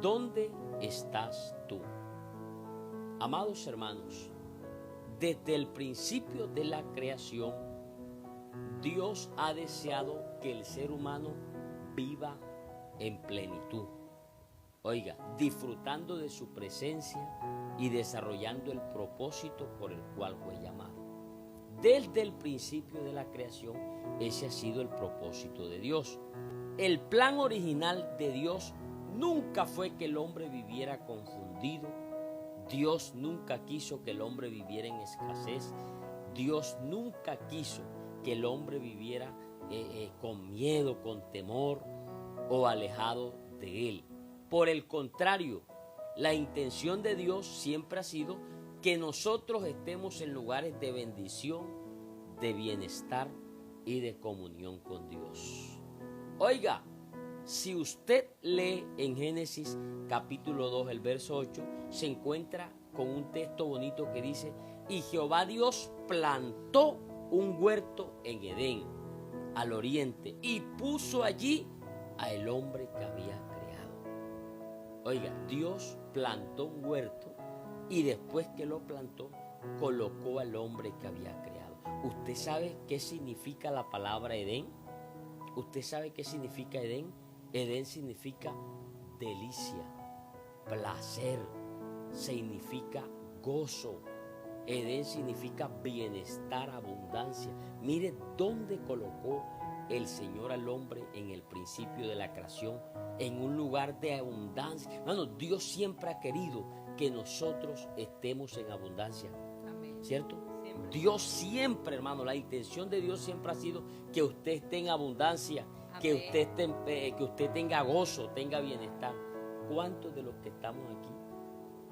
¿dónde estás tú? Amados hermanos, desde el principio de la creación, Dios ha deseado que el ser humano viva en plenitud. Oiga, disfrutando de su presencia y desarrollando el propósito por el cual fue llamado. Desde el principio de la creación, ese ha sido el propósito de Dios. El plan original de Dios nunca fue que el hombre viviera confundido. Dios nunca quiso que el hombre viviera en escasez. Dios nunca quiso que el hombre viviera con miedo, con temor o alejado de él. Por el contrario, la intención de Dios siempre ha sido que nosotros estemos en lugares de bendición, de bienestar y de comunión con Dios. Oiga, si usted lee en Génesis capítulo 2, el verso 8, se encuentra con un texto bonito que dice: y Jehová Dios plantó un huerto en Edén, al oriente, y puso allí al hombre que había creado. Oiga, Dios plantó un huerto y después que lo plantó, colocó al hombre que había creado. ¿Usted sabe qué significa la palabra Edén? ¿Usted sabe qué significa Edén? Edén significa delicia, placer, significa gozo. Edén significa bienestar, abundancia. Mire dónde colocó el Señor al hombre en el principio de la creación, en un lugar de abundancia. Hermano, Dios siempre ha querido que nosotros estemos en abundancia. Amén. ¿Cierto? Siempre. Dios siempre, hermano, la intención de Dios siempre ha sido que usted esté en abundancia, que usted tenga gozo, tenga bienestar. ¿Cuántos de los que estamos aquí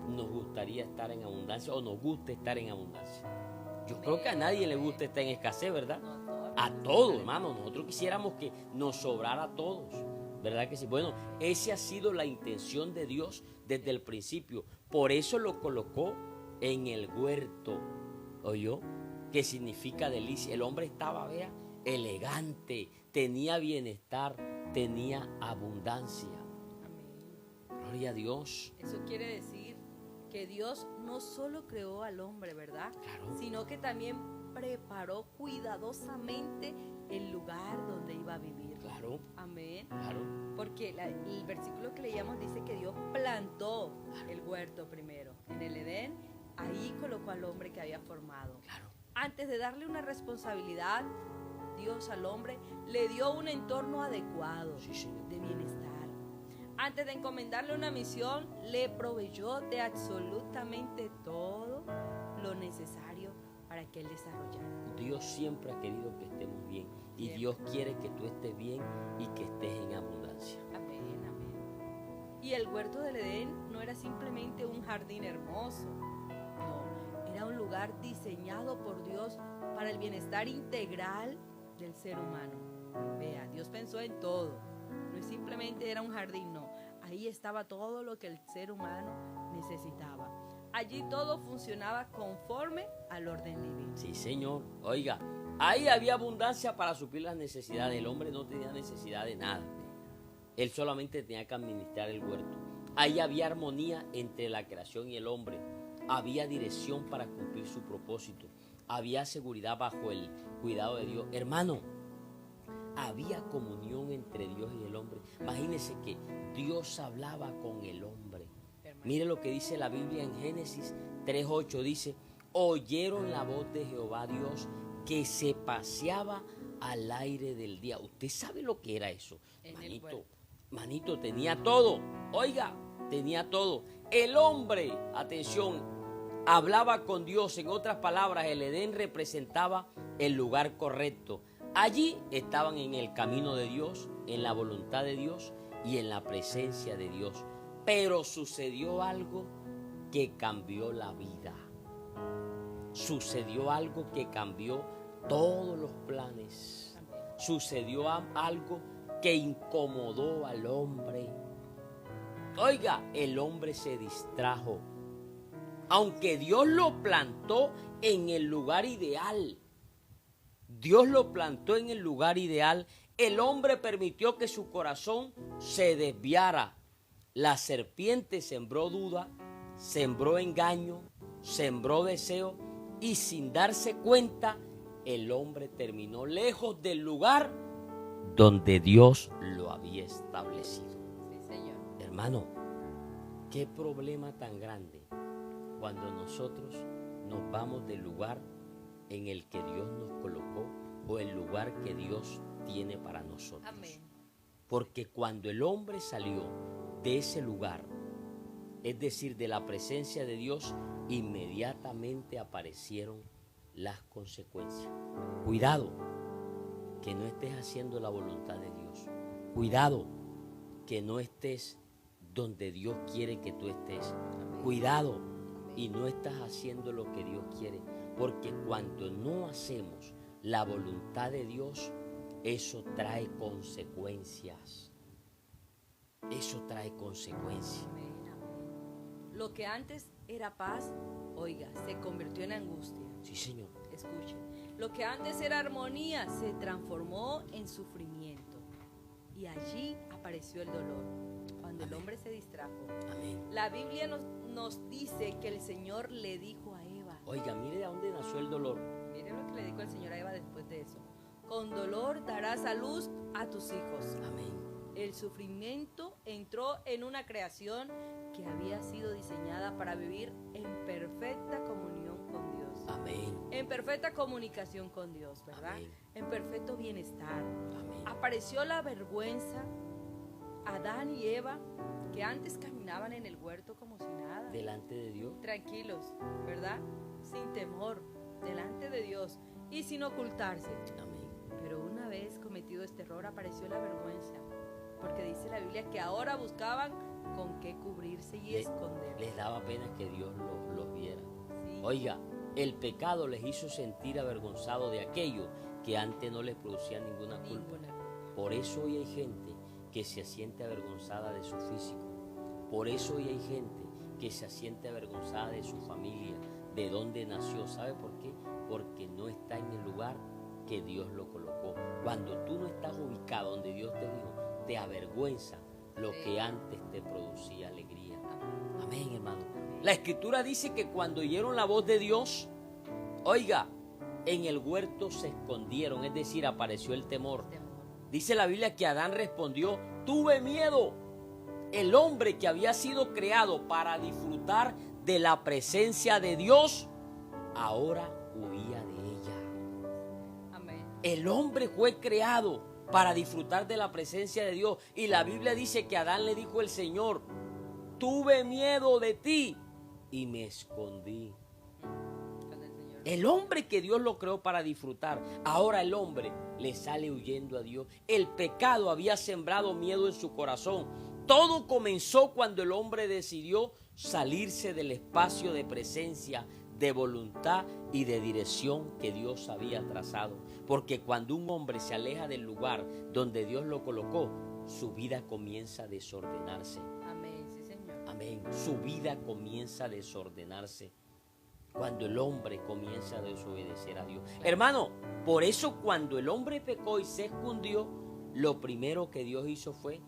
nos gustaría estar en abundancia o nos gusta estar en abundancia? Yo creo que a nadie le gusta estar en escasez, ¿verdad? A todos, hermano. Nosotros quisiéramos que nos sobrara a todos, ¿verdad que sí? Bueno, esa ha sido la intención de Dios desde el principio. Por eso lo colocó en el huerto, ¿oyó? Que significa delicia. El hombre estaba, vea, elegante, tenía bienestar, tenía abundancia. Amén. Gloria a Dios. Eso quiere decir que Dios no solo creó al hombre, ¿verdad? Claro. Sino que también preparó cuidadosamente el lugar donde iba a vivir. Claro. Amén. Claro. Porque el versículo que leíamos dice que Dios plantó el huerto primero en el Edén. Ahí colocó al hombre que había formado. Claro. Antes de darle una responsabilidad, Dios al hombre le dio un entorno adecuado, de bienestar. Antes de encomendarle una misión, le proveyó de absolutamente todo lo necesario para que él desarrollara. Dios siempre ha querido que estemos bien y siempre. Dios quiere que tú estés bien y que estés en abundancia. Amén, amén. Y el huerto del Edén no era simplemente un jardín hermoso, no, era un lugar diseñado por Dios para el bienestar integral del ser humano. Vea, Dios pensó en todo, no simplemente era un jardín, no. Ahí estaba todo lo que el ser humano necesitaba. Allí todo funcionaba conforme al orden divino. Sí, Señor. Oiga, ahí había abundancia para suplir las necesidades. El hombre no tenía necesidad de nada. Él solamente tenía que administrar el huerto. Ahí había armonía entre la creación y el hombre. Había dirección para cumplir su propósito. Había seguridad bajo el cuidado de Dios. Hermano, había comunión entre Dios y el hombre. Imagínense que Dios hablaba con el hombre. Mire lo que dice la Biblia en Génesis 3:8. Dice: oyeron la voz de Jehová Dios que paseaba al aire del día. ¿Usted sabe lo que era eso? Manito, tenía todo. Oiga, tenía todo. El hombre, atención, hablaba con Dios. En otras palabras, el Edén representaba el lugar correcto. Allí estaban en el camino de Dios, en la voluntad de Dios y en la presencia de Dios. Pero sucedió algo que cambió la vida. Sucedió algo que cambió todos los planes. Sucedió algo que incomodó al hombre. Oiga, el hombre se distrajo. Aunque Dios lo plantó en el lugar ideal, Dios lo plantó en el lugar ideal, el hombre permitió que su corazón se desviara La serpiente sembró duda, sembró engaño, sembró deseo y sin darse cuenta el hombre terminó lejos del lugar donde Dios lo había establecido. Sí, Señor. Hermano, qué problema tan grande cuando nosotros nos vamos del lugar en el que Dios nos colocó o el lugar que Dios tiene para nosotros. Amén. Porque cuando el hombre salió de ese lugar, es decir, de la presencia de Dios, inmediatamente aparecieron las consecuencias. Cuidado, que no estés haciendo la voluntad de Dios. Cuidado, que no estés donde Dios quiere que tú estés. Amén. Cuidado, Amén. y no estás haciendo lo que Dios quiere. Porque cuando no hacemos la voluntad de Dios, eso trae consecuencias. Eso trae consecuencias. Amén, amén. Lo que antes era paz, oiga, se convirtió en angustia. Sí, Señor. Escuche, lo que antes era armonía se transformó en sufrimiento. Y allí apareció el dolor, cuando el Amén. hombre se distrajo. Amén. La Biblia nos dice que el Señor le dijo a Eva, Oiga, mire de dónde nació el dolor. mire lo que le dijo el Señor a Eva después de eso. Con dolor darás a luz a tus hijos. Amén. El sufrimiento entró en una creación que había sido diseñada para vivir en perfecta comunión con Dios. Amén. En perfecta comunicación con Dios, ¿verdad? Amén. En perfecto bienestar. Amén. Apareció la vergüenza. Adán y Eva, que antes caminaban en el huerto como si nada. Delante de Dios. Tranquilos, ¿verdad? Sin temor, delante de Dios y sin ocultarse. Amén. Pero una vez cometido este error apareció la vergüenza, porque dice la Biblia que ahora buscaban con qué cubrirse y esconderse. Les daba pena que Dios los viera. Sí. Oiga, el pecado les hizo sentir avergonzados de aquello que antes no les producía ninguna culpa. Por eso hoy hay gente que se siente avergonzada de su físico. Por eso hoy hay gente que se siente avergonzada de su familia, de dónde nació. ¿Sabe por qué? Porque no está en el lugar que Dios lo colocó. Cuando tú no estás ubicado donde Dios te dijo, te avergüenza lo que antes te producía alegría. Amén, hermano. La Escritura dice que cuando oyeron la voz de Dios, oiga, en el huerto se escondieron, es decir, apareció el temor. Dice la Biblia que Adán respondió, tuve miedo. El hombre que había sido creado para disfrutar de la presencia de Dios, ahora huía de ella. Amén. El hombre fue creado para disfrutar de la presencia de Dios. Y la Biblia dice que Adán le dijo al Señor, tuve miedo de ti y me escondí. El hombre que Dios lo creó para disfrutar, ahora el hombre le sale huyendo a Dios. El pecado había sembrado miedo en su corazón. Todo comenzó cuando el hombre decidió salirse del espacio de presencia, de voluntad y de dirección que Dios había trazado. Porque cuando un hombre se aleja del lugar donde Dios lo colocó, su vida comienza a desordenarse. Amén, sí, Señor. Amén. Su vida comienza a desordenarse cuando el hombre comienza a desobedecer a Dios. Hermano, por eso cuando el hombre pecó y se escondió, lo primero que Dios hizo fue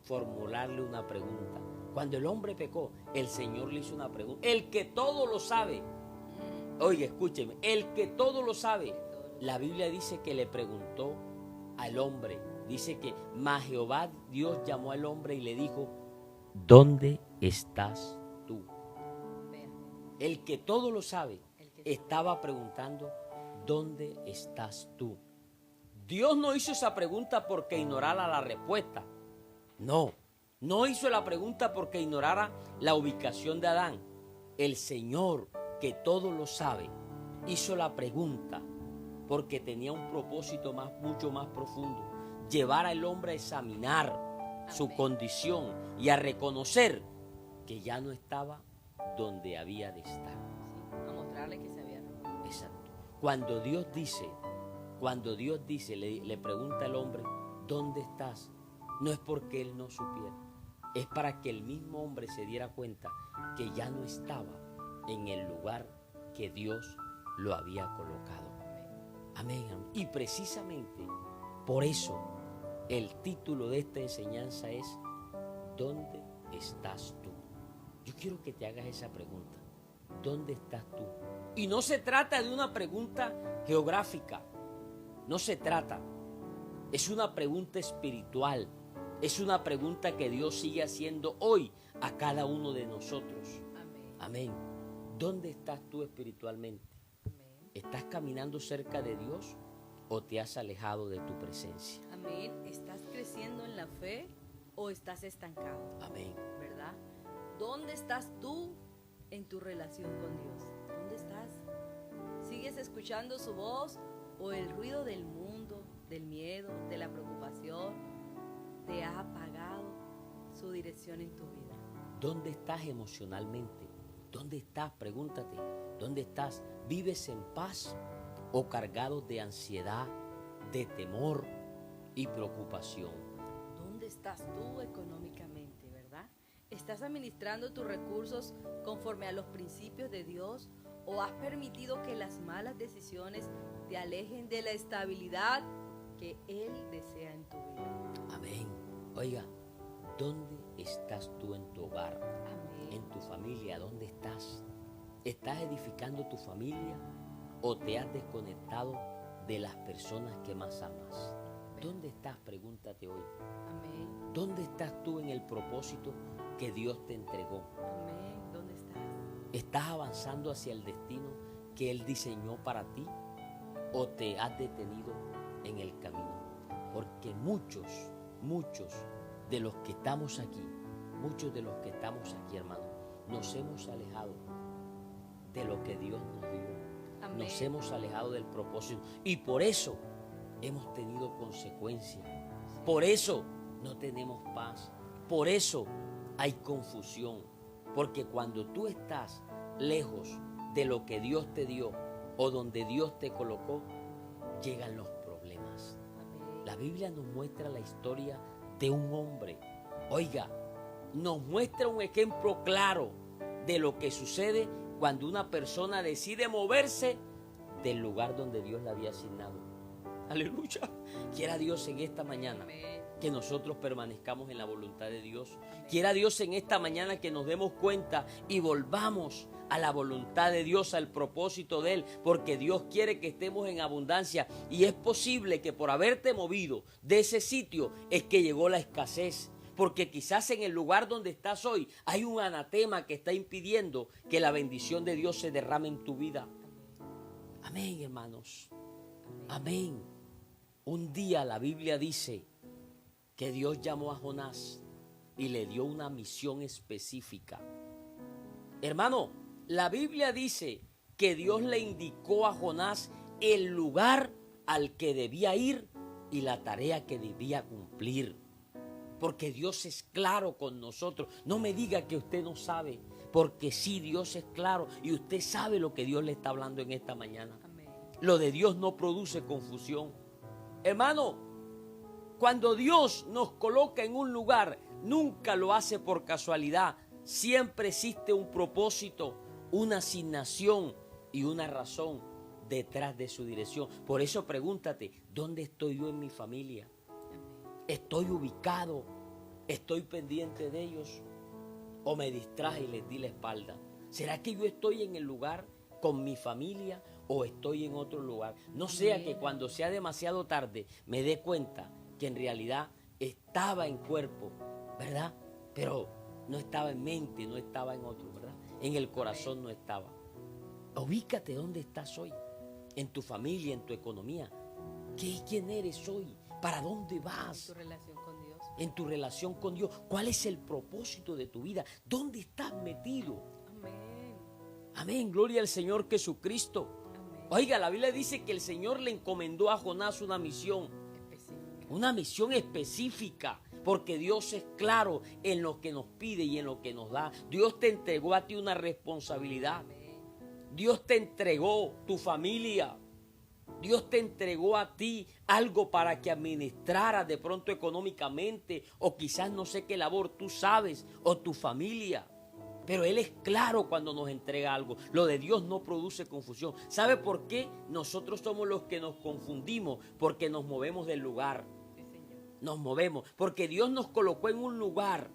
formularle una pregunta. Cuando el hombre pecó, el Señor le hizo una pregunta. El que todo lo sabe, oiga, escúcheme, el que todo lo sabe, la Biblia dice que le preguntó al hombre, dice que mas Jehová Dios llamó al hombre y le dijo, ¿dónde estás tú? El que todo lo sabe estaba preguntando, ¿dónde estás tú? Dios no hizo esa pregunta porque ignorara la respuesta. No, no hizo la pregunta porque ignorara la ubicación de Adán. El Señor, que todo lo sabe, hizo la pregunta porque tenía un propósito mucho más profundo. Llevar al hombre a examinar su condición y a reconocer que ya no estaba donde había de estar. Sí, a mostrarle que se había robado. Exacto. Cuando Dios dice, le pregunta al hombre, ¿dónde estás? No es porque él no supiera, es para que el mismo hombre se diera cuenta que ya no estaba en el lugar que Dios lo había colocado. Amén. Y precisamente por eso el título de esta enseñanza es ¿dónde estás tú? Yo quiero que te hagas esa pregunta. ¿Dónde estás tú? Y no se trata de una pregunta geográfica. No se trata. Es una pregunta espiritual. Es una pregunta que Dios sigue haciendo hoy a cada uno de nosotros. Amén. Amén. ¿Dónde estás tú espiritualmente? Amén. ¿Estás caminando cerca de Dios o te has alejado de tu presencia? Amén. ¿Estás creciendo en la fe o estás estancado? Amén. ¿Verdad? ¿Dónde estás tú en tu relación con Dios? ¿Dónde estás? ¿Sigues escuchando su voz o el ruido del mundo, del miedo, de la preocupación te ha apagado su dirección en tu vida? ¿Dónde estás emocionalmente? ¿Dónde estás? Pregúntate. ¿Dónde estás? ¿Vives en paz o cargado de ansiedad, de temor y preocupación? ¿Dónde estás tú económicamente, verdad? ¿Estás administrando tus recursos conforme a los principios de Dios o has permitido que las malas decisiones te alejen de la estabilidad que Él desea en tu vida? Amén. Oiga, ¿dónde estás tú en tu hogar? Amén. En tu familia, ¿dónde estás? ¿Estás edificando tu familia o te has desconectado de las personas que más amas? ¿Dónde estás? Pregúntate hoy. Amén. ¿Dónde estás tú en el propósito que Dios te entregó? Amén. ¿Dónde estás? ¿Estás avanzando hacia el destino que Él diseñó para ti o te has detenido en el camino? Porque muchos de los que estamos aquí, hermano, nos hemos alejado de lo que Dios nos dio. Amén. Nos hemos alejado del propósito y por eso hemos tenido consecuencias. Por eso no tenemos paz. Por eso hay confusión. Porque cuando tú estás lejos de lo que Dios te dio o donde Dios te colocó, llegan los problemas. Amén. La Biblia nos muestra la historia de un hombre. Oiga, nos muestra un ejemplo claro de lo que sucede cuando una persona decide moverse del lugar donde Dios la había asignado. Aleluya. Quiera Dios en esta mañana Amén. que nosotros permanezcamos en la voluntad de Dios. Quiera Dios en esta mañana que nos demos cuenta y volvamos a la voluntad de Dios, al propósito de Él, porque Dios quiere que estemos en abundancia y es posible que por haberte movido de ese sitio es que llegó la escasez, porque quizás en el lugar donde estás hoy hay un anatema que está impidiendo que la bendición de Dios se derrame en tu vida. Amén, hermanos. Amén. Un día la Biblia dice que Dios llamó a Jonás y le dio una misión específica. Hermano, la Biblia dice que Dios le indicó a Jonás el lugar al que debía ir y la tarea que debía cumplir. Porque Dios es claro con nosotros. No me diga que usted no sabe, porque sí, Dios es claro y usted sabe lo que Dios le está hablando en esta mañana. Amén. Lo de Dios no produce confusión. Hermano, cuando Dios nos coloca en un lugar, nunca lo hace por casualidad. Siempre existe un propósito, una asignación y una razón detrás de su dirección. Por eso pregúntate, ¿dónde estoy yo en mi familia? ¿Estoy ubicado? ¿Estoy pendiente de ellos? ¿O me distraje y les di la espalda? ¿Será que yo estoy en el lugar con mi familia o estoy en otro lugar? No sea que cuando sea demasiado tarde me dé cuenta que en realidad estaba en cuerpo, ¿verdad? Pero no estaba en mente, no estaba en otro, ¿verdad? En el corazón no estaba. Ubícate dónde estás hoy, en tu familia, en tu economía. ¿Quién eres hoy? ¿Para dónde vas? En tu relación con Dios. En tu relación con Dios. ¿Cuál es el propósito de tu vida? ¿Dónde estás metido? Amén. Amén, gloria al Señor Jesucristo. Amén. Oiga, la Biblia dice que el Señor le encomendó a Jonás una misión. Específica. Una misión específica, porque Dios es claro en lo que nos pide y en lo que nos da. Dios te entregó a ti una responsabilidad. Amén. Dios te entregó tu familia. Dios te entregó a ti algo para que administraras de pronto económicamente o quizás no sé qué labor tú sabes o tu familia. Pero Él es claro cuando nos entrega algo. Lo de Dios no produce confusión. ¿Sabe por qué? Nosotros somos los que nos confundimos porque nos movemos del lugar. Sí, Señor. Nos movemos porque Dios nos colocó en un lugar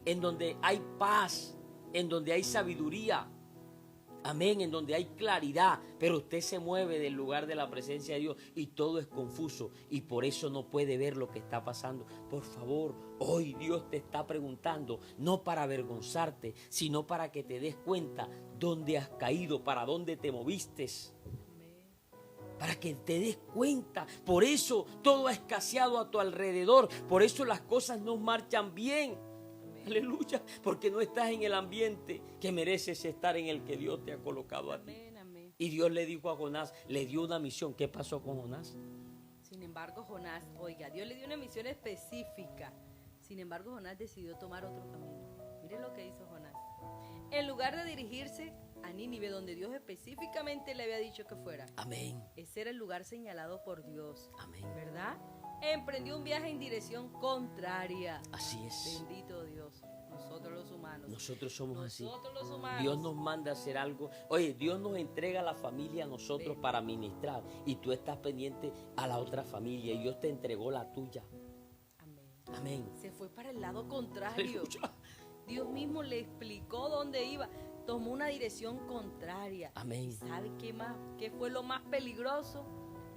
en donde hay paz, en donde hay sabiduría. Amén, en donde hay claridad, pero usted se mueve del lugar de la presencia de Dios y todo es confuso y por eso no puede ver lo que está pasando. Por favor, hoy Dios te está preguntando, no para avergonzarte, sino para que te des cuenta dónde has caído, para dónde te moviste. Para que te des cuenta. Por eso todo ha escaseado a tu alrededor, por eso las cosas no marchan bien. Aleluya, porque no estás en el ambiente que mereces estar, en el que Dios te ha colocado a ti. Amén, amén. Y Dios le dijo a Jonás, le dio una misión. ¿Qué pasó con Jonás? Sin embargo, Jonás, oiga, Dios le dio una misión específica. Sin embargo, Jonás decidió tomar otro camino. Mire lo que hizo Jonás. En lugar de dirigirse a Nínive, donde Dios específicamente le había dicho que fuera. Amén. Ese era el lugar señalado por Dios. Amén. ¿Verdad? Emprendió un viaje en dirección contraria. Así es. Bendito Dios. Nosotros los humanos. Nosotros somos así. Nosotros los humanos. Dios nos manda a hacer algo. Oye, Dios nos entrega a la familia a nosotros para ministrar. Y tú estás pendiente a la otra familia. Y Dios te entregó la tuya. Amén. Amén. Se fue para el lado contrario. Aleluya. Dios mismo le explicó dónde iba. Tomó una dirección contraria. Amén. ¿Y sabe qué más? ¿Qué fue lo más peligroso?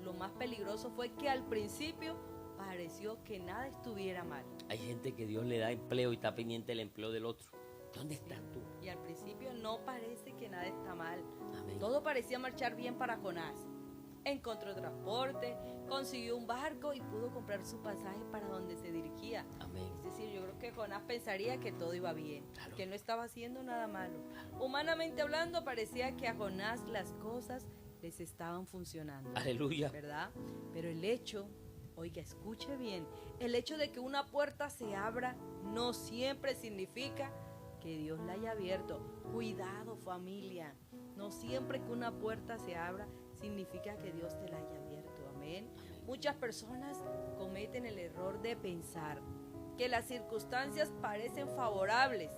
Lo más peligroso fue que al principio pareció que nada estuviera mal. Hay gente que Dios le da empleo y está pendiente del empleo del otro. ¿Dónde estás tú? Y al principio no parece que nada está mal. Amén. Todo parecía marchar bien para Jonás. Encontró transporte, consiguió un barco y pudo comprar su pasaje para donde se dirigía. Amén. Es decir, yo creo que Jonás pensaría que todo iba bien, Claro. que no estaba haciendo nada malo. Humanamente hablando, parecía que a Jonás las cosas les estaban funcionando. Aleluya. ¿Verdad? Pero el hecho, oiga, escuche bien, el hecho de que una puerta se abra no siempre significa que Dios la haya abierto. Cuidado, familia. No siempre que una puerta se abra significa que Dios te la haya abierto. Amén. Muchas personas cometen el error de pensar que las circunstancias parecen favorables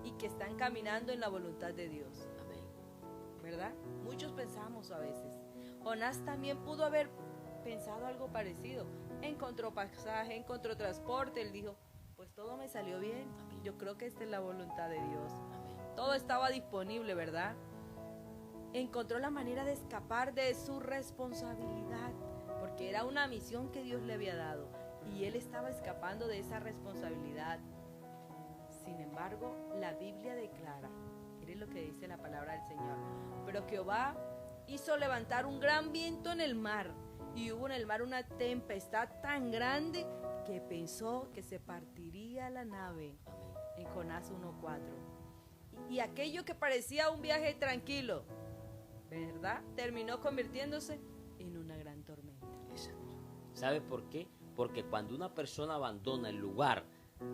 y que están caminando en la voluntad de Dios. Amén. ¿Verdad? Muchos pensamos a veces. Jonás también pudo haber pensado algo parecido. Encontró pasaje, encontró transporte. Él dijo, pues todo me salió bien. Amén. Yo creo que esta es la voluntad de Dios. Amén. Todo estaba disponible, ¿verdad? Encontró la manera de escapar de su responsabilidad, porque era una misión que Dios le había dado y él estaba escapando de esa responsabilidad. Sin embargo, la Biblia declara, miren lo que dice la palabra del Señor, pero Jehová hizo levantar un gran viento en el mar y hubo en el mar una tempestad tan grande que pensó que se partiría la nave. Amén. En Jonás 1:4. Y aquello que parecía un viaje tranquilo, ¿verdad? Terminó convirtiéndose en una gran tormenta. Exacto. ¿Sabes por qué? Porque cuando una persona abandona el lugar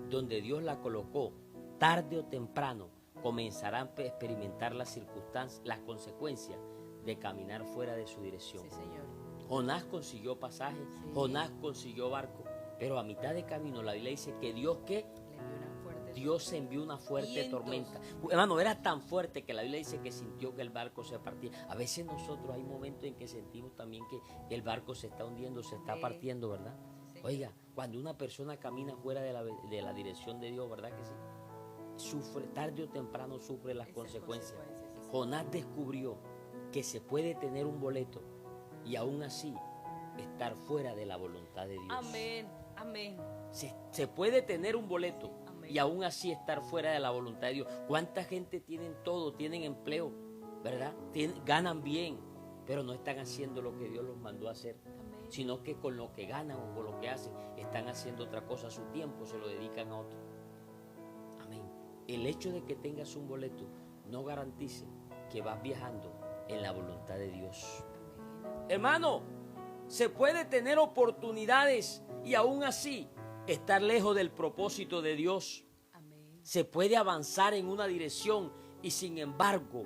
donde Dios la colocó, tarde o temprano comenzarán a experimentar las circunstancias, las consecuencias de caminar fuera de su dirección. Sí, Señor. Jonás consiguió pasaje, Sí. Jonás consiguió barco, pero a mitad de camino la Biblia dice que Dios, ¿qué? Le envió una fuerte Dios envió una fuerte Vientos. tormenta. Hermano, era tan fuerte que la Biblia dice que sintió que el barco se partía. A veces nosotros hay momentos en que sentimos también que el barco se está hundiendo, se está Sí. partiendo, ¿verdad? Sí, señor. Oiga, cuando una persona camina fuera de la dirección de Dios, ¿verdad que sí? Sufre, tarde o temprano sufre las Esas consecuencias. sí. Jonás descubrió que se puede tener un boleto y aún así estar fuera de la voluntad de Dios. Amén, amén. Se puede tener un boleto Amén. y aún así estar fuera de la voluntad de Dios. ¿Cuánta gente tienen todo? Tienen empleo, ¿verdad? Ganan bien, pero no están haciendo lo que Dios los mandó a hacer, Amén. sino que con lo que ganan o con lo que hacen están haciendo otra cosa. Su tiempo se lo dedican a otro. Amén. El hecho de que tengas un boleto no garantice que vas viajando en la voluntad de Dios. Amén. Hermano, se puede tener oportunidades y aún así estar lejos del propósito de Dios. Amén. Se puede avanzar en una dirección y sin embargo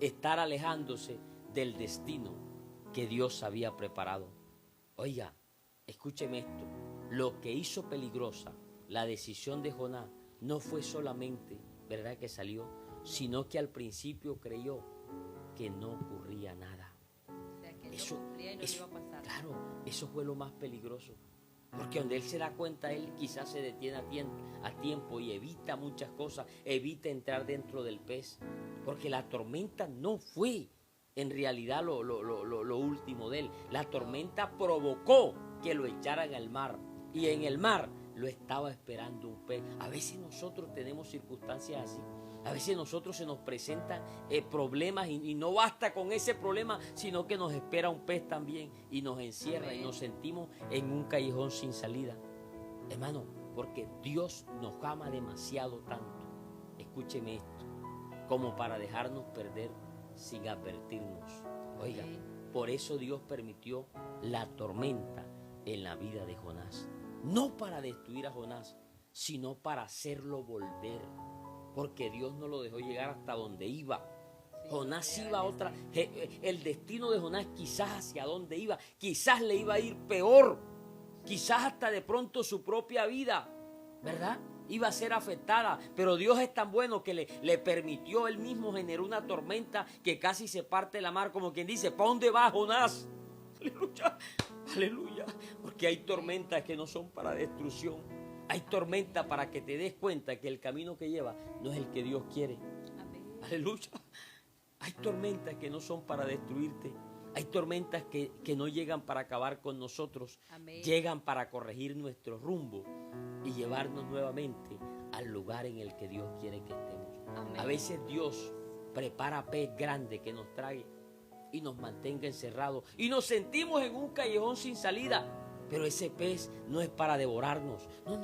estar alejándose del destino que Dios había preparado. Oiga, escúcheme esto. Lo que hizo peligrosa la decisión de Jonás no fue solamente, ¿verdad?, que salió, sino que al principio creyó que no ocurría nada. O sea, que él Eso- no cumplía y no le eso- iba a pasar. Claro, eso fue lo más peligroso. Porque donde él se da cuenta, él quizás se detiene a tiempo y evita muchas cosas, evita entrar dentro del pez. Porque la tormenta no fue en realidad lo último de él. La tormenta provocó que lo echaran al mar. Y en el mar lo estaba esperando un pez. A veces nosotros tenemos circunstancias así. A veces nosotros se nos presentan problemas y no basta con ese problema, sino que nos espera un pez también y nos encierra. Amén. Y nos sentimos en un callejón sin salida. Hermano, porque Dios nos ama demasiado tanto, escúcheme esto, como para dejarnos perder sin advertirnos. Oiga, por eso Dios permitió la tormenta en la vida de Jonás. No para destruir a Jonás, sino para hacerlo volver. Porque Dios no lo dejó llegar hasta donde iba. Jonás iba a otra. El destino de Jonás quizás hacia dónde iba. Quizás le iba a ir peor. Quizás hasta de pronto su propia vida, ¿verdad?, iba a ser afectada. Pero Dios es tan bueno que le permitió, él mismo generó una tormenta que casi se parte la mar. Como quien dice, ¿para dónde va, Jonás? Aleluya, aleluya. Porque hay tormentas que no son para destrucción. Hay tormenta para que te des cuenta que el camino que lleva no es el que Dios quiere. Amén. Aleluya. Hay tormentas que no son para destruirte. Hay tormentas que no llegan para acabar con nosotros. Amén. Llegan para corregir nuestro rumbo y llevarnos nuevamente al lugar en el que Dios quiere que estemos. Amén. A veces Dios prepara pez grande que nos trague y nos mantenga encerrados. Y nos sentimos en un callejón sin salida. Pero ese pez no es para devorarnos. No.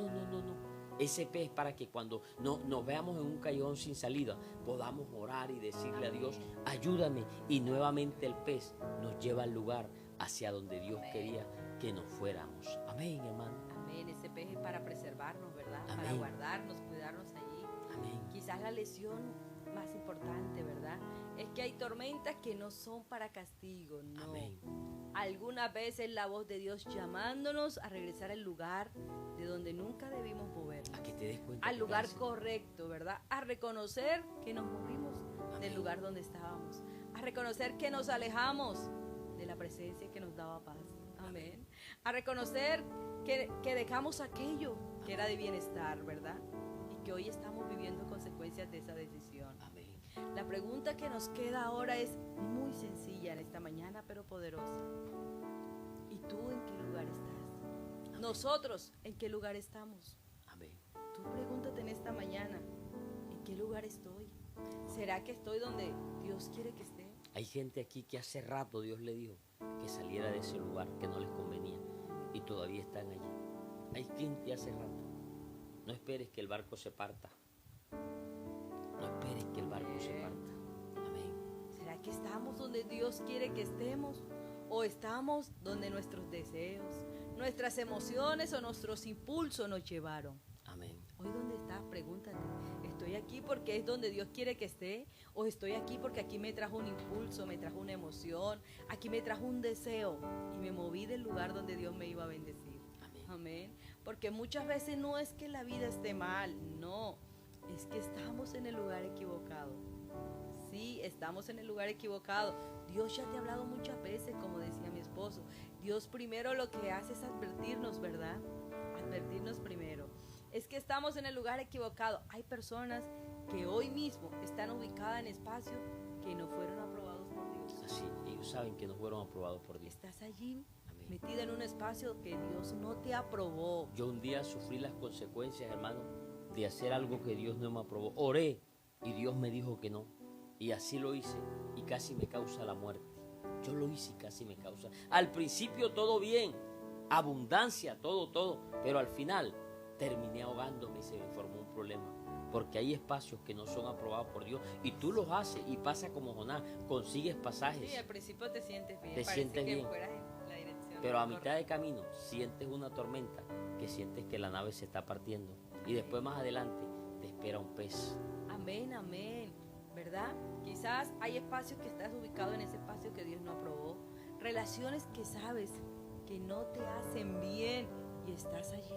Ese pez es para que cuando nos veamos en un callejón sin salida, podamos orar y decirle a Dios, ayúdame. Y nuevamente el pez nos lleva al lugar hacia donde Dios quería que nos fuéramos. Amén, hermano. Amén. Ese pez es para preservarnos, ¿verdad? Amén. Para guardarnos, cuidarnos allí. Amén. Quizás la lesión más importante, ¿verdad?, es que hay tormentas que no son para castigo, no. Amén. Algunas veces la voz de Dios llamándonos a regresar al lugar de donde nunca debimos movernos. A que te des cuenta. Al lugar correcto, ¿verdad? A reconocer que nos movimos del lugar donde estábamos. A reconocer que nos alejamos de la presencia que nos daba paz. Amén. A reconocer que dejamos aquello que era de bienestar, ¿verdad? Y que hoy estamos viviendo consecuencias de esa decisión. Amén. La pregunta que nos queda ahora es muy sencilla en esta mañana, pero poderosa. ¿Y tú en qué lugar estás? Amén. Nosotros, ¿en qué lugar estamos? Amén. Tú pregúntate en esta mañana, ¿en qué lugar estoy? ¿Será que estoy donde Dios quiere que esté? Hay gente aquí que hace rato Dios le dijo que saliera de ese lugar que no les convenía y todavía están allí. Hay gente hace rato. No esperes que el barco se parta. No esperes que el barco se parta. Amén. ¿Será que estamos donde Dios quiere que estemos? ¿O estamos donde nuestros deseos, nuestras emociones o nuestros impulsos nos llevaron? Amén. Hoy donde estás, pregúntate, ¿estoy aquí porque es donde Dios quiere que esté? ¿O estoy aquí porque aquí me trajo un impulso, me trajo una emoción, aquí me trajo un deseo y me moví del lugar donde Dios me iba a bendecir? Amén. Amén. Porque muchas veces no es que la vida esté mal, no. Es que estamos en el lugar equivocado. Sí, estamos en el lugar equivocado. Dios ya te ha hablado muchas veces, como decía mi esposo. Dios primero lo que hace es advertirnos, ¿verdad? Advertirnos primero. Es que estamos en el lugar equivocado. Hay personas que hoy mismo están ubicadas en espacios que no fueron aprobados por Dios. Así, ellos saben que no fueron aprobados por Dios. Estás allí, Amén, metida en un espacio que Dios no te aprobó. Yo un día sufrí las consecuencias, hermano, de hacer algo que Dios no me aprobó. Oré y Dios me dijo que no. Y así lo hice y casi me causa la muerte. Yo lo hice y casi me causa. Al principio todo bien, abundancia, todo. Pero al final terminé ahogándome y se me formó un problema. Porque hay espacios que no son aprobados por Dios y tú los haces y pasa como Jonás, consigues pasajes. Sí, al principio te sientes bien. Te sientes que bien. fueras en la dirección. Pero a mitad de camino sientes una tormenta que sientes que la nave se está partiendo. Y después más adelante te espera un pez. Amén, amén. ¿Verdad? Quizás hay espacios que estás ubicado en ese espacio que Dios no aprobó. Relaciones que sabes que no te hacen bien y estás allí.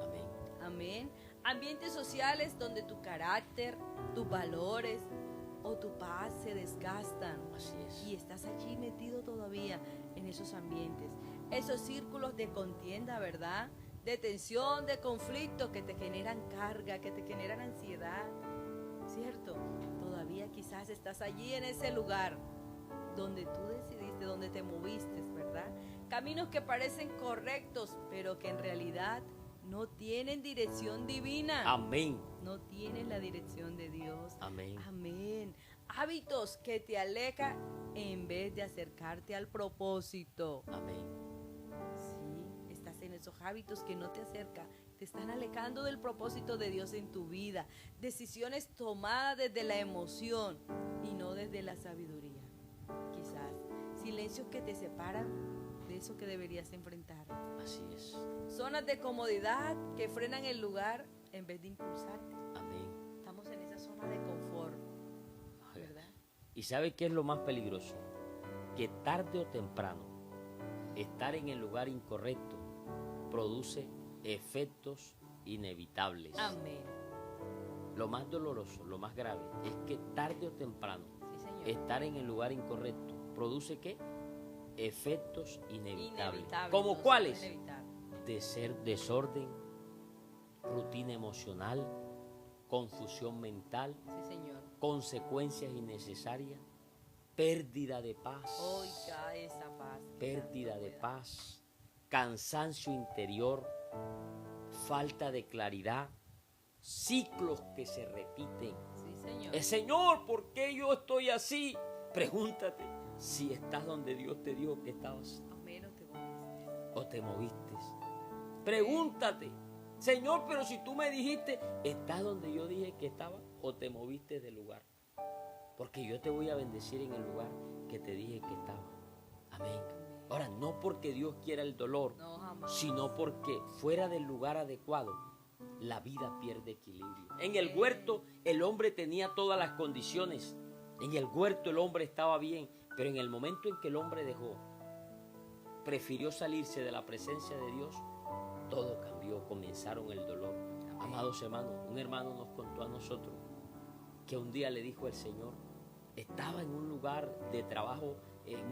Amén. Amén. Ambientes sociales donde tu carácter, tus valores o tu paz se desgastan. Así es. Y estás allí metido todavía en esos ambientes. Esos círculos de contienda, ¿verdad? de tensión, de conflicto que te generan carga, que te generan ansiedad, ¿cierto? Todavía quizás estás allí en ese lugar donde tú decidiste, donde te moviste, ¿verdad? Caminos que parecen correctos, pero que en realidad no tienen dirección divina. Amén. No tienen la dirección de Dios. Amén. Amén. Hábitos que te alejan en vez de acercarte al propósito. Amén. Sí, estás en esos hábitos que no te acercan, te están alejando del propósito de Dios en tu vida. Decisiones tomadas desde la emoción y no desde la sabiduría. Quizás silencios que te separan de eso que deberías enfrentar. Así es. Zonas de comodidad que frenan el lugar en vez de impulsarte. Amén. Estamos en esa zona de confort, ¿verdad? ¿Y sabe qué es lo más peligroso? Que tarde o temprano estar en el lugar incorrecto produce efectos inevitables. Amén. Lo más doloroso, lo más grave, es que tarde o temprano Sí, Señor. estar en el lugar incorrecto produce ¿qué? Efectos inevitables. Inevitable, ¿Como no cuáles? son inevitables. De ser desorden, rutina emocional, confusión mental, Sí, Señor. consecuencias innecesarias, pérdida de paz, Oiga esa paz. pérdida de paz, cansancio interior, falta de claridad, ciclos que se repiten. Sí, Señor. Señor, ¿por qué yo estoy así? Pregúntate si estás donde Dios te dijo que estabas Amén, o te moviste. o te moviste. Pregúntate, Señor, pero si tú me dijiste, ¿estás donde yo dije que estaba o te moviste del lugar? Porque yo te voy a bendecir en el lugar que te dije que estaba. Amén. Ahora, no porque Dios quiera el dolor, No, jamás. sino porque fuera del lugar adecuado, la vida pierde equilibrio. En el huerto el hombre tenía todas las condiciones. En el huerto el hombre estaba bien, pero en el momento en que el hombre prefirió salirse de la presencia de Dios, todo cambió, comenzaron el dolor. Amados hermanos, un hermano nos contó a nosotros que un día le dijo el Señor, estaba en un lugar de trabajo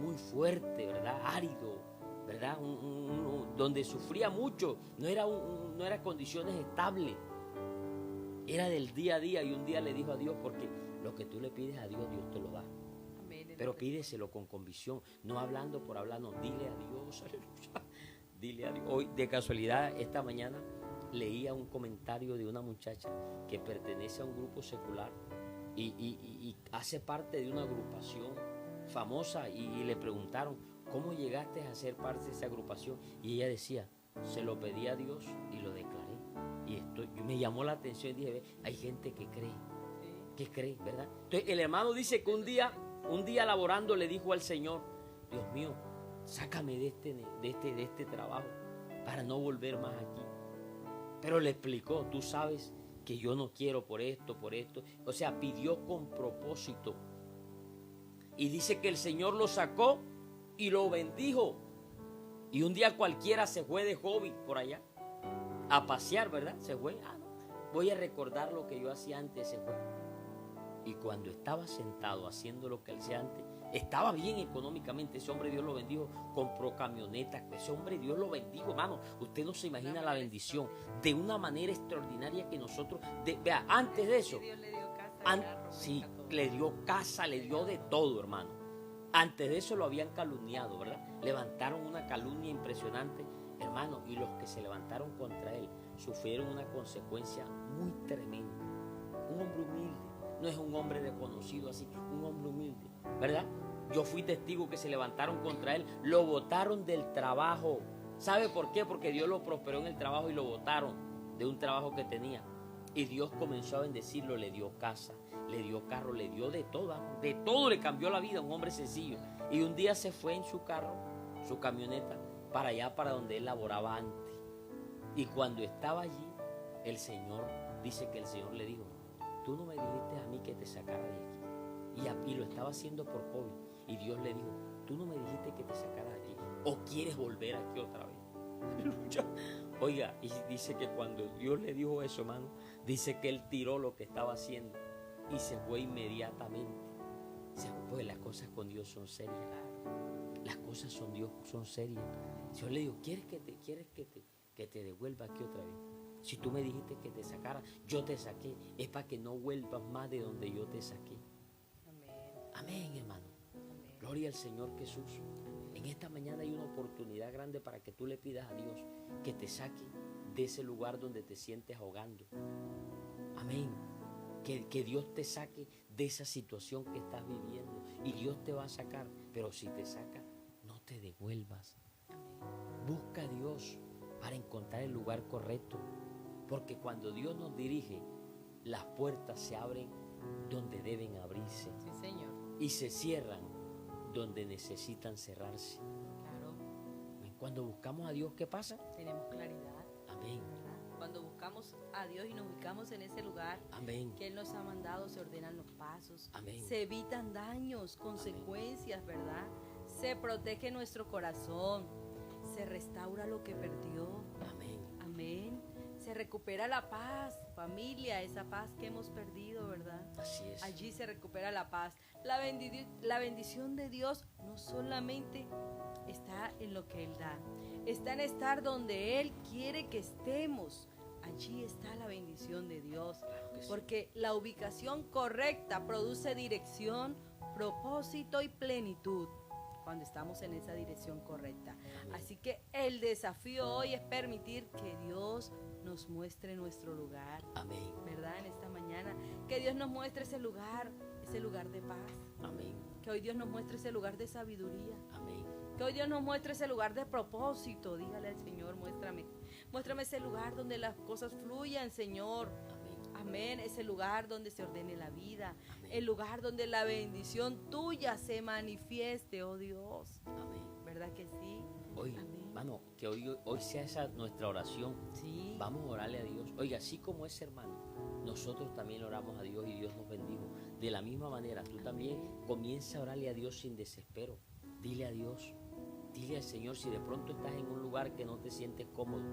muy fuerte, ¿verdad? Árido, ¿verdad? Donde sufría mucho, no era condiciones estables, era del día a día, y un día le dijo a Dios, porque lo que tú le pides a Dios, Dios te lo da. Amén. Pero pídeselo con convicción, no hablando por hablar, no, dile a Dios, aleluya, dile a Dios. Hoy, de casualidad, esta mañana leía un comentario de una muchacha que pertenece a un grupo secular y hace parte de una agrupación famosa, y le preguntaron, ¿cómo llegaste a ser parte de esa agrupación? Y ella decía, se lo pedí a Dios y lo declaré. Y me llamó la atención y dije, ve, hay gente que cree, ¿verdad? Entonces el hermano dice que un día laborando le dijo al Señor, Dios mío, sácame de este trabajo para no volver más aquí. Pero le explicó, tú sabes que yo no quiero por esto. O sea, pidió con propósito. Y dice que el Señor lo sacó y lo bendijo. Y un día cualquiera se fue de hobby por allá a pasear, ¿verdad? Se fue, no, voy a recordar lo que yo hacía antes, se fue. Y cuando estaba sentado haciendo lo que él hacía antes, estaba bien económicamente. Ese hombre Dios lo bendijo, compró camionetas. Ese hombre Dios lo bendijo, hermano. Usted no se imagina la bendición de una manera extraordinaria que nosotros, vea, antes de eso, Dios le dio casa, sí, le dio casa, le dio de todo, hermano. Antes de eso lo habían calumniado, ¿verdad? Levantaron una calumnia impresionante, hermano, y los que se levantaron contra él sufrieron una consecuencia muy tremenda. Un hombre humilde, no es un hombre reconocido así, un hombre humilde, ¿verdad? Yo fui testigo que se levantaron contra él, lo botaron del trabajo. ¿Sabe por qué? Porque Dios lo prosperó en el trabajo y lo botaron de un trabajo que tenía. Y Dios comenzó a bendecirlo, le dio casa, le dio carro, le dio de todo le cambió la vida, un hombre sencillo. Y un día se fue en su carro, su camioneta, para allá, para donde él laboraba antes. Y cuando estaba allí, el Señor, dice que el Señor le dijo, tú no me dijiste a mí que te sacara de aquí. Y lo estaba haciendo por hobby. Y Dios le dijo, tú no me dijiste que te sacara de aquí. ¿O quieres volver aquí otra vez? Oiga, y dice que cuando Dios le dijo eso, hermano, dice que él tiró lo que estaba haciendo y se fue inmediatamente. Pues las cosas con Dios son serias. Las cosas son serias. Dios le dijo, ¿quieres que te devuelva aquí otra vez. Si tú me dijiste que te sacara, yo te saqué. Es para que no vuelvas más de donde yo te saqué. Amén. Amén, hermano. Amén. Gloria al Señor Jesús. En esta mañana hay una oportunidad grande para que tú le pidas a Dios que te saque de ese lugar donde te sientes ahogando. Amén. Que Dios te saque de esa situación que estás viviendo. Y Dios te va a sacar. Pero si te saca, no te devuelvas. Busca a Dios para encontrar el lugar correcto. Porque cuando Dios nos dirige, las puertas se abren donde deben abrirse. Sí, Señor. Y se cierran donde necesitan cerrarse. Claro. Cuando buscamos a Dios, ¿qué pasa? Tenemos claridad. Amén. ¿Verdad? Cuando buscamos a Dios y nos ubicamos en ese lugar Amén. que Él nos ha mandado, se ordenan los pasos. Amén. Se evitan daños, consecuencias, ¿verdad? Se protege nuestro corazón. Se restaura lo que perdió. Amén. Amén. Se recupera la paz, familia, esa paz que hemos perdido, ¿verdad? Así es. Allí se recupera la paz. La bendición de Dios no solamente está en lo que Él da, está en estar donde Él quiere que estemos. Allí está la bendición de Dios, Claro que sí. porque la ubicación correcta produce dirección, propósito y plenitud cuando estamos en esa dirección correcta. Amén. Así que el desafío hoy es permitir que Dios nos muestre nuestro lugar, Amén. ¿verdad? En esta mañana, que Dios nos muestre ese lugar de paz, Amén. que hoy Dios nos muestre ese lugar de sabiduría, Amén. que hoy Dios nos muestre ese lugar de propósito. Dígale al Señor, muéstrame ese lugar donde las cosas fluyan, Señor. Amén. Amén, ese lugar donde se ordene la vida, Amén. el lugar donde la bendición tuya se manifieste, oh Dios. Amén. ¿Verdad que sí? Hoy, Amén. hermano, que hoy sea esa nuestra oración. Sí. Vamos a orarle a Dios. Oiga, así como ese hermano, nosotros también oramos a Dios y Dios nos bendijo. De la misma manera, tú también comienza a orarle a Dios sin desespero. Dile a Dios, dile al Señor, si de pronto estás en un lugar que no te sientes cómodo,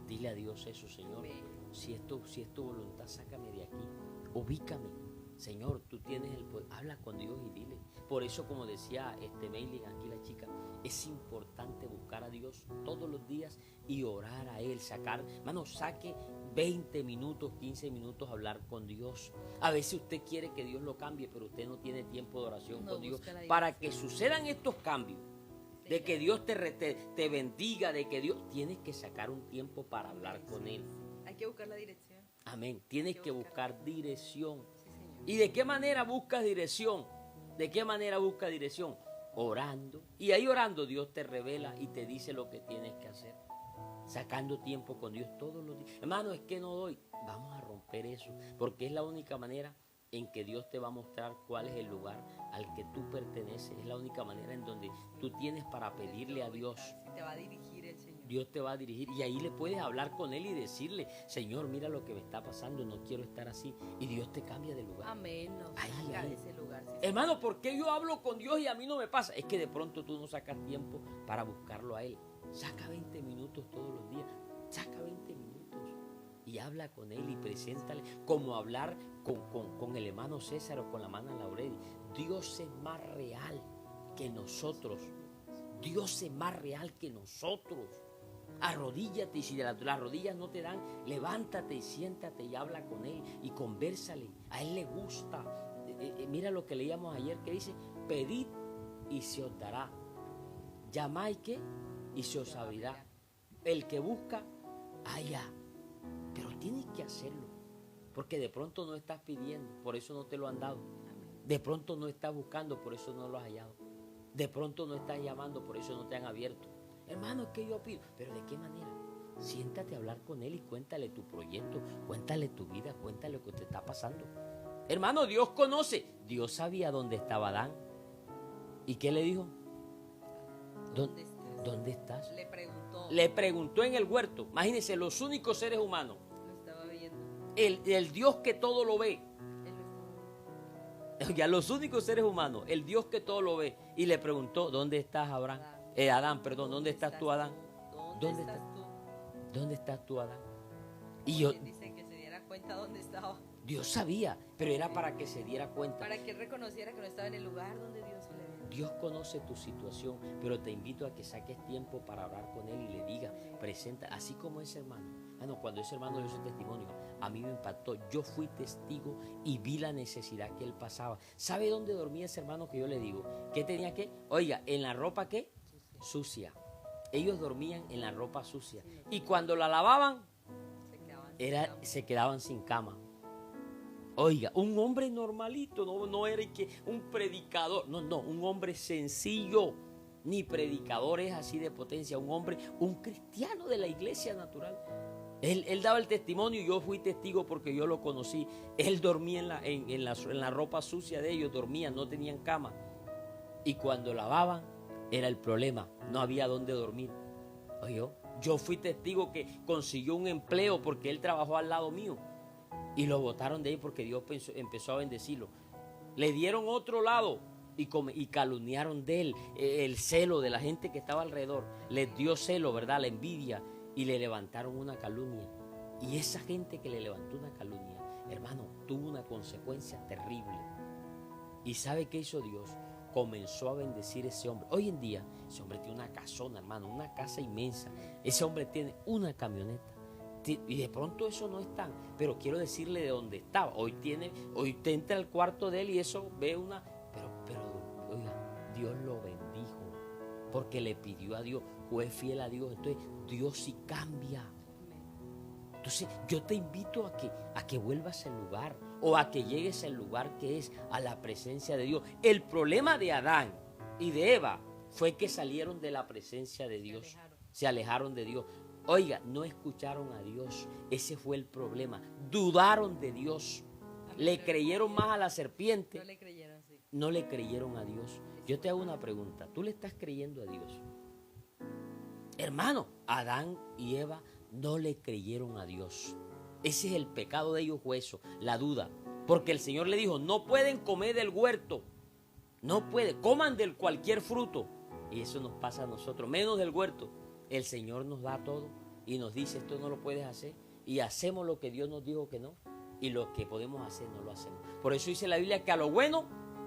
dile a Dios eso, Señor. Amén. Si es tu voluntad, sácame de aquí, ubícame. Señor, tú tienes el poder. Habla con Dios y dile. Por eso, como decía Mailing, aquí la chica, es importante buscar a Dios todos los días y orar a Él, saque 20 minutos, 15 minutos a hablar con Dios. A veces usted quiere que Dios lo cambie, pero usted no tiene tiempo de oración No con Dios. busca la Para que sucedan estos cambios, de que Dios te bendiga, de que Dios... Tienes que sacar un tiempo para hablar con Él. Hay que buscar la dirección. Amén. Tienes que buscar dirección. Sí, Señor. ¿Y de qué manera buscas dirección? ¿De qué manera buscas dirección? Orando. Y ahí orando Dios te revela y te dice lo que tienes que hacer. Sacando tiempo con Dios todos los días. Hermano, es que no doy. Vamos a romper eso. Porque es la única manera en que Dios te va a mostrar cuál es el lugar al que tú perteneces. Es la única manera en donde tú tienes para pedirle a Dios. Si te va a dirigir el Señor. Dios te va a dirigir y ahí le puedes hablar con Él y decirle, Señor, mira lo que me está pasando, no quiero estar así. Y Dios te cambia de lugar. Amén. Nos Ahí, saca ahí. de ese lugar. Sí, Hermano, ¿por qué yo hablo con Dios y a mí no me pasa? Es que de pronto tú no sacas tiempo para buscarlo a Él. Saca 20 minutos todos los días. Saca 20 minutos y habla con Él y preséntale, como hablar con el hermano César o con la hermana Laurel. Dios es más real que nosotros. Dios es más real que nosotros. Arrodíllate y si las rodillas no te dan, levántate y siéntate y habla con Él y convérsale. A Él le gusta. Mira lo que leíamos ayer que dice, pedid y se os dará. Llamad y se os abrirá. El que busca, halla. Pero tienes que hacerlo. Porque de pronto no estás pidiendo, por eso no te lo han dado. De pronto no estás buscando, por eso no lo has hallado. De pronto no estás llamando, por eso no te han abierto. Hermano, es que yo pido. ¿Pero de qué manera? Siéntate a hablar con Él y cuéntale tu proyecto, cuéntale tu vida, cuéntale lo que te está pasando. Hermano, Dios conoce. Dios sabía dónde estaba Adán. ¿Y qué le dijo? ¿Dónde estás? Le preguntó. Le preguntó en el huerto. Imagínense, los únicos seres humanos. Lo estaba viendo. El Dios que todo lo ve. Él lo estaba viendo. Ya los únicos seres humanos, el Dios que todo lo ve. Y le preguntó, ¿dónde estás, Abraham? Adán, perdón, ¿dónde estás tú, Adán? ¿Dónde estás tú? ¿Dónde estás tú, Adán? Y yo, Dice que se diera cuenta dónde estaba. Dios sabía, pero era para que se diera cuenta. Para que él reconociera que no estaba en el lugar donde Dios le había. Dios conoce tu situación, pero te invito a que saques tiempo para hablar con Él y le digas, presenta, así como ese hermano. Cuando ese hermano dio su testimonio, a mí me impactó. Yo fui testigo y vi la necesidad que él pasaba. ¿Sabe dónde dormía ese hermano que yo le digo? ¿Qué tenía que? Oiga, ¿en la ropa qué? Sucia. Ellos dormían en la ropa sucia. Y cuando la lavaban, se quedaban sin cama. Oiga, un hombre normalito, no era que un predicador, no, un hombre sencillo, ni predicador es así de potencia, un hombre, un cristiano de la iglesia natural. Él daba el testimonio y yo fui testigo porque yo lo conocí. Él dormía en la ropa sucia de ellos, dormían, no tenían cama. Y cuando lavaban, era el problema, no había dónde dormir. Oye, yo fui testigo que consiguió un empleo porque él trabajó al lado mío. Y lo botaron de ahí porque Dios empezó a bendecirlo. Le dieron otro lado y calumniaron de él. El celo de la gente que estaba alrededor. Les dio celo, ¿verdad? La envidia. Y le levantaron una calumnia. Y esa gente que le levantó una calumnia, hermano, tuvo una consecuencia terrible. ¿Y sabe qué hizo Dios? Comenzó a bendecir a ese hombre. Hoy en día, ese hombre tiene una casona, hermano, una casa inmensa. Ese hombre tiene una camioneta. Y de pronto eso no es tan, pero quiero decirle de dónde estaba. Hoy te entra al cuarto de él y eso ve una, pero oiga, Dios lo bendijo porque le pidió a Dios, fue fiel a Dios. Entonces Dios sí cambia. Entonces yo te invito a que vuelvas al lugar o a que llegues al lugar que es a la presencia de Dios. El problema de Adán y de Eva fue que salieron de la presencia de Dios, se alejaron de Dios. Oiga, no escucharon a Dios. Ese fue el problema. Dudaron de Dios. Le creyeron más a la serpiente. No le creyeron a Dios. Yo te hago una pregunta. ¿Tú le estás creyendo a Dios? Hermano, Adán y Eva no le creyeron a Dios. Ese es el pecado de ellos, fue eso, la duda. Porque el Señor le dijo, no pueden comer del huerto. No pueden, coman del cualquier fruto. Y eso nos pasa a nosotros, menos del huerto. El Señor nos da todo y nos dice esto no lo puedes hacer y hacemos lo que Dios nos dijo que no y lo que podemos hacer no lo hacemos. Por eso dice la Biblia que a lo bueno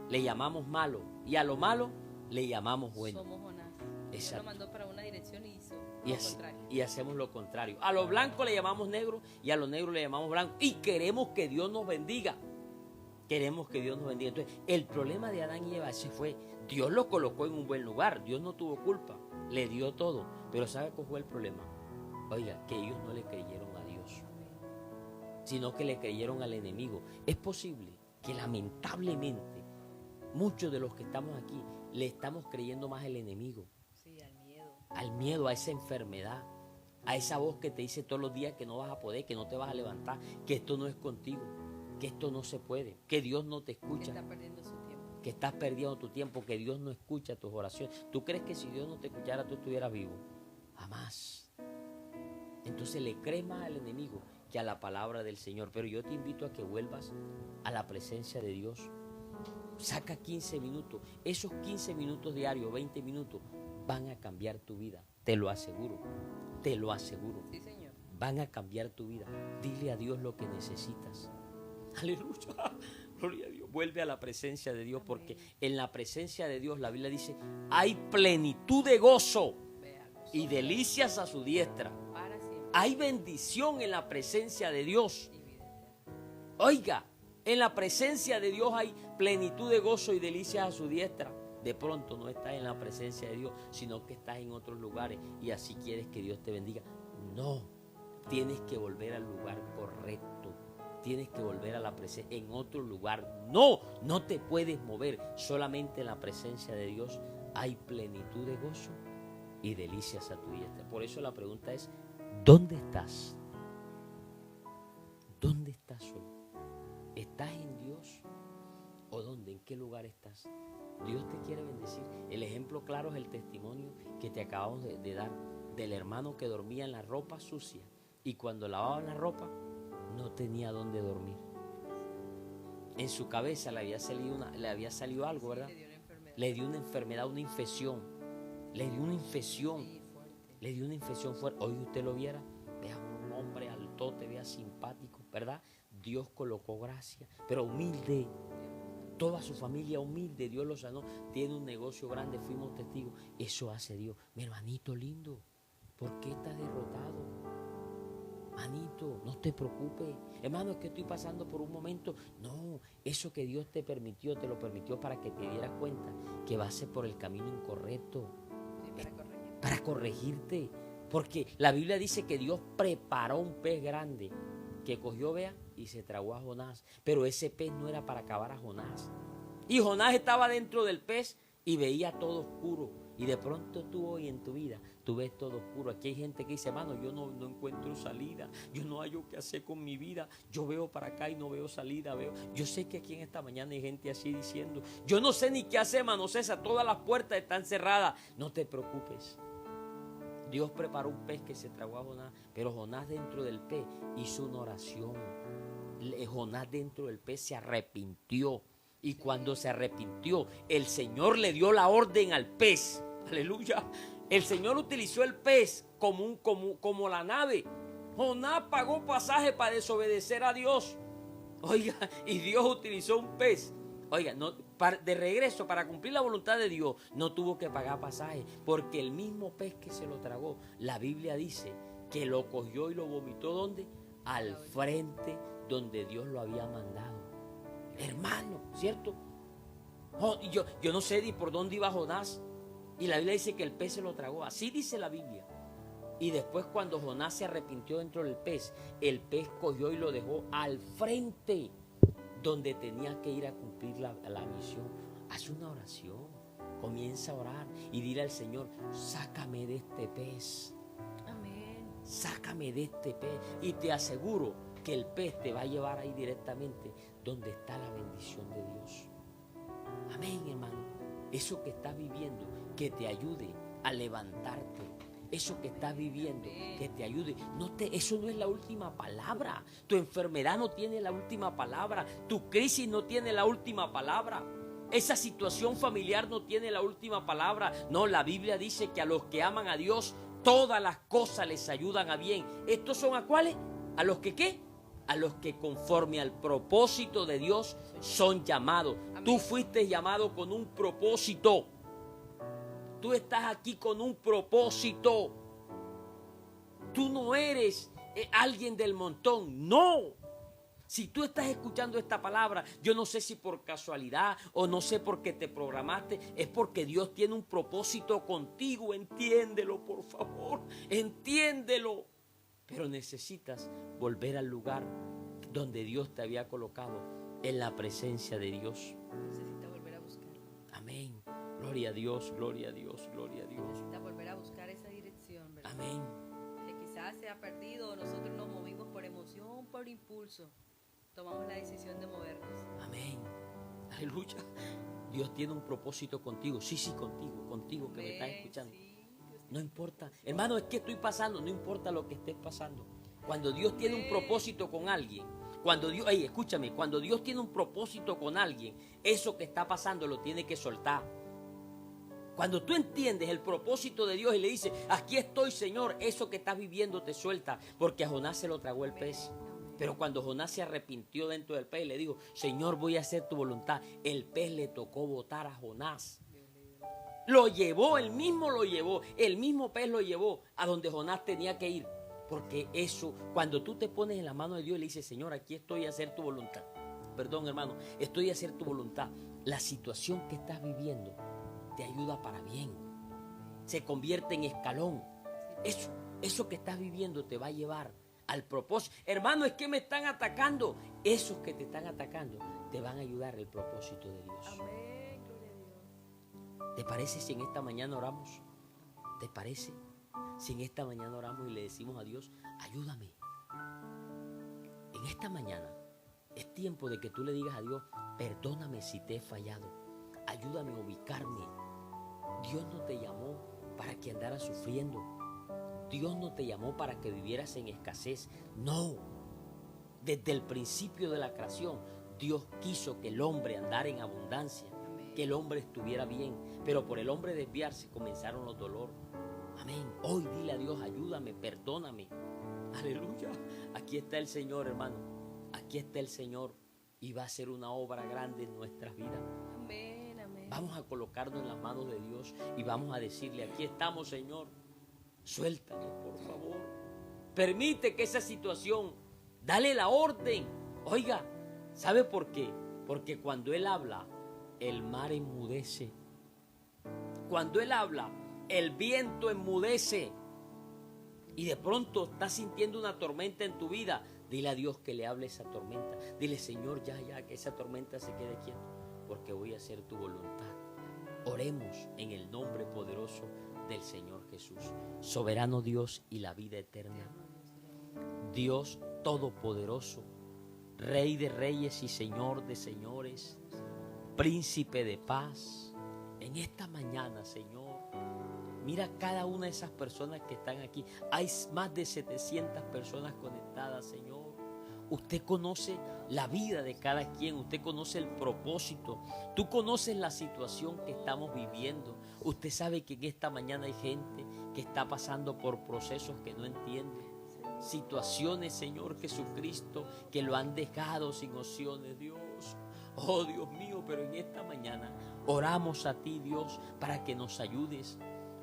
le llamamos malo y a lo malo le llamamos bueno. Somos Jonás. Él lo mandó para una dirección y hizo lo contrario. Y hacemos lo contrario. A lo blanco le llamamos negro y a lo negro le llamamos blanco y queremos que Dios nos bendiga. Queremos que Dios nos bendiga. Entonces, el problema de Adán y Eva ese fue, Dios lo colocó en un buen lugar, Dios no tuvo culpa, le dio todo. Pero ¿sabe cuál fue el problema? Oiga, que ellos no le creyeron a Dios, sino que le creyeron al enemigo. Es posible que lamentablemente muchos de los que estamos aquí le estamos creyendo más al enemigo. Sí, al miedo. Al miedo, a esa enfermedad, a esa voz que te dice todos los días que no vas a poder, que no te vas a levantar, que esto no es contigo, que esto no se puede, que Dios no te escucha. Que está perdiendo su tiempo. Que estás perdiendo tu tiempo, que Dios no escucha tus oraciones. ¿Tú crees que si Dios no te escuchara tú estuvieras vivo? Jamás. Entonces le crees más al enemigo que a la palabra del Señor. Pero yo te invito a que vuelvas a la presencia de Dios. Saca 15 minutos. Esos 15 minutos diarios, 20 minutos, van a cambiar tu vida. Te lo aseguro. Te lo aseguro. Sí, Señor. Van a cambiar tu vida. Dile a Dios lo que necesitas. Aleluya. Gloria a Dios. Vuelve a la presencia de Dios, porque en la presencia de Dios la Biblia dice hay plenitud de gozo y delicias a su diestra. Hay bendición en la presencia de Dios. Oiga, en la presencia de Dios hay plenitud de gozo y delicias a su diestra. De pronto no estás en la presencia de Dios, sino que estás en otros lugares y así quieres que Dios te bendiga. No, tienes que volver al lugar correcto. Tienes que volver a la presencia en otro lugar. No te puedes mover. Solamente en la presencia de Dios hay plenitud de gozo y delicias a tu diestra. Por eso la pregunta es, ¿dónde estás? ¿Dónde estás hoy? ¿Estás en Dios? ¿O dónde? ¿En qué lugar estás? Dios te quiere bendecir. El ejemplo claro es el testimonio que te acabamos de dar del hermano que dormía en la ropa sucia y cuando lavaban la ropa no tenía dónde dormir. En su cabeza le había salido algo, ¿verdad? Le dio una enfermedad, una infección. Le dio una infección. Le dio una infección fuerte. Hoy usted lo viera, vea un hombre altote, vea simpático, ¿verdad? Dios colocó gracia, pero humilde. Toda su familia humilde, Dios lo sanó. Tiene un negocio grande, fuimos testigos. Eso hace Dios. Mi hermanito lindo, ¿por qué estás derrotado? Manito, no te preocupes. Hermano, es que estoy pasando por un momento. No, eso que Dios te lo permitió para que te dieras cuenta que vas por el camino incorrecto. Sí, para corregirte. Porque la Biblia dice que Dios preparó un pez grande que cogió, vea, y se tragó a Jonás. Pero ese pez no era para acabar a Jonás. Y Jonás estaba dentro del pez y veía todo oscuro. Y de pronto tú hoy en tu vida, tú ves todo oscuro. Aquí hay gente que dice, hermano, yo no encuentro salida. Yo no hallo qué hacer con mi vida. Yo veo para acá y no veo salida. Yo sé que aquí en esta mañana hay gente así diciendo, yo no sé ni qué hacer, hermano César. Todas las puertas están cerradas. No te preocupes. Dios preparó un pez que se tragó a Jonás, pero Jonás dentro del pez hizo una oración. Jonás dentro del pez se arrepintió. Y cuando se arrepintió, el Señor le dio la orden al pez. Aleluya. El Señor utilizó el pez como la nave. Jonás pagó pasaje para desobedecer a Dios. Oiga, y Dios utilizó un pez. Oiga, de regreso para cumplir la voluntad de Dios, no tuvo que pagar pasaje, porque el mismo pez que se lo tragó, la Biblia dice que lo cogió y lo vomitó ¿dónde? Al frente donde Dios lo había mandado. Hermano, ¿cierto? Yo no sé ni por dónde iba Jonás, y la Biblia dice que el pez se lo tragó. Así dice la Biblia. Y después cuando Jonás se arrepintió dentro del pez, el pez cogió y lo dejó al frente donde tenía que ir a cumplir la misión. Haz una oración, comienza a orar y dile al Señor, sácame de este pez. Amén. Sácame de este pez. Y te aseguro que el pez te va a llevar ahí directamente donde está la bendición de Dios. Amén, hermano. Eso que estás viviendo, que te ayude a levantarte. Eso que estás viviendo, que te ayude. Eso no es la última palabra. Tu enfermedad no tiene la última palabra. Tu crisis no tiene la última palabra. Esa situación familiar no tiene la última palabra. No, la Biblia dice que a los que aman a Dios, todas las cosas les ayudan a bien. ¿Estos son a cuáles? ¿A los que qué? A los que conforme al propósito de Dios son llamados. Amén. Tú fuiste llamado con un propósito. Tú estás aquí con un propósito. Tú no eres alguien del montón. No. Si tú estás escuchando esta palabra, yo no sé si por casualidad o no sé por qué te programaste, es porque Dios tiene un propósito contigo. Entiéndelo, por favor. Entiéndelo. Pero necesitas volver al lugar donde Dios te había colocado, en la presencia de Dios. Necesita volver a buscar. Amén. Gloria a Dios, gloria a Dios, gloria a Dios. Necesita volver a buscar esa dirección, ¿verdad? Amén. Que quizás se ha perdido, nosotros nos movimos por emoción, por impulso. Tomamos la decisión de movernos. Amén. Aleluya. Dios tiene un propósito contigo. Sí, contigo que me estás escuchando. Sí. No importa. Hermano, es que estoy pasando, no importa lo que estés pasando. Cuando Dios tiene un propósito con alguien, escúchame, cuando Dios tiene un propósito con alguien, eso que está pasando lo tiene que soltar. Cuando tú entiendes el propósito de Dios y le dices, aquí estoy, Señor, eso que estás viviendo te suelta, porque a Jonás se lo tragó el pez. Pero cuando Jonás se arrepintió dentro del pez y le dijo, Señor, voy a hacer tu voluntad, el pez le tocó botar a Jonás. Lo llevó, el mismo pez lo llevó a donde Jonás tenía que ir. Porque eso, cuando tú te pones en la mano de Dios y le dices, Señor, aquí estoy a hacer tu voluntad. Perdón, hermano, estoy a hacer tu voluntad. La situación que estás viviendo te ayuda para bien. Se convierte en escalón. Eso que estás viviendo te va a llevar al propósito. Hermano, es que me están atacando. Esos que te están atacando te van a ayudar al propósito de Dios. Amén, gloria a Dios. ¿Te parece si en esta mañana oramos? ¿Te parece? Si en esta mañana oramos y le decimos a Dios, ayúdame. En esta mañana es tiempo de que tú le digas a Dios, perdóname si te he fallado. Ayúdame a ubicarme. Dios no te llamó para que andaras sufriendo. Dios no te llamó para que vivieras en escasez. No. Desde el principio de la creación, Dios quiso que el hombre andara en abundancia, que el hombre estuviera bien. Pero por el hombre desviarse comenzaron los dolores. Amén. Hoy dile a Dios, ayúdame, perdóname. Aleluya. Aquí está el Señor, hermano. aquí está el Señor y va a hacer una obra grande en nuestras vidas. Amén, amén. Vamos a colocarnos en las manos de Dios y vamos a decirle, aquí estamos, Señor, suéltanos, por favor. Permite que esa situación, dale la orden. Oiga, ¿sabe por qué? Porque cuando Él habla, el mar enmudece. Cuando Él habla, el viento enmudece. Y de pronto estás sintiendo una tormenta en tu vida. Dile a Dios que le hable esa tormenta. Dile, Señor, ya, que esa tormenta se quede quieta, porque voy a hacer tu voluntad. Oremos en el nombre poderoso del Señor Jesús. Soberano Dios y la vida eterna. Dios todopoderoso, Rey de reyes y Señor de señores, Príncipe de paz. En esta mañana, Señor, mira cada una de esas personas que están aquí. Hay más de 700 personas conectadas, Señor. Usted conoce la vida de cada quien. Usted conoce el propósito. Tú conoces la situación que estamos viviendo. Usted sabe que en esta mañana hay gente que está pasando por procesos que no entiende. Situaciones, Señor Jesucristo, que lo han dejado sin opciones, Dios. Oh, Dios mío, pero en esta mañana oramos a ti, Dios, para que nos ayudes,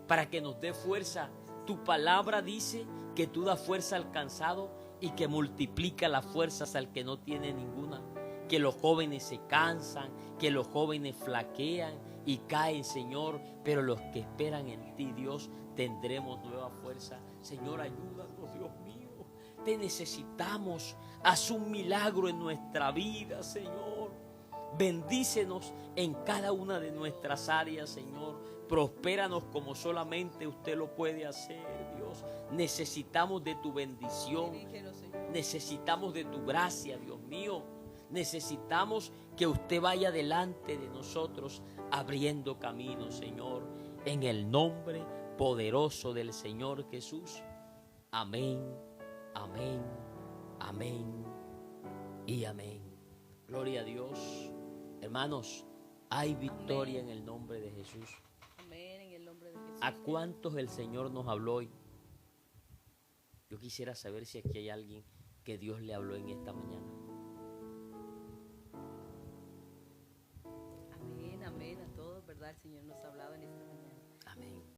para que nos dé fuerza. Tu palabra dice que tú das fuerza al cansado y que multiplica las fuerzas al que no tiene ninguna. Que los jóvenes se cansan, que los jóvenes flaquean y caen, Señor, pero los que esperan en ti, Dios, tendremos nueva fuerza. Señor, ayúdanos, Dios mío. Te necesitamos. Haz un milagro en nuestra vida, Señor. Bendícenos en cada una de nuestras áreas, Señor. Prospéranos como solamente usted lo puede hacer, Dios. Necesitamos de tu bendición. Necesitamos de tu gracia, Dios mío. Necesitamos que usted vaya delante de nosotros abriendo camino, Señor. En el nombre poderoso del Señor Jesús. Amén, amén, amén y amén. Gloria a Dios. Hermanos, hay victoria en el nombre de Jesús. Amén, en el nombre de Jesús. ¿A cuántos el Señor nos habló hoy? Yo quisiera saber si aquí hay alguien que Dios le habló en esta mañana. Amén, amén a todos, ¿verdad? El Señor nos ha hablado en esta mañana. Amén.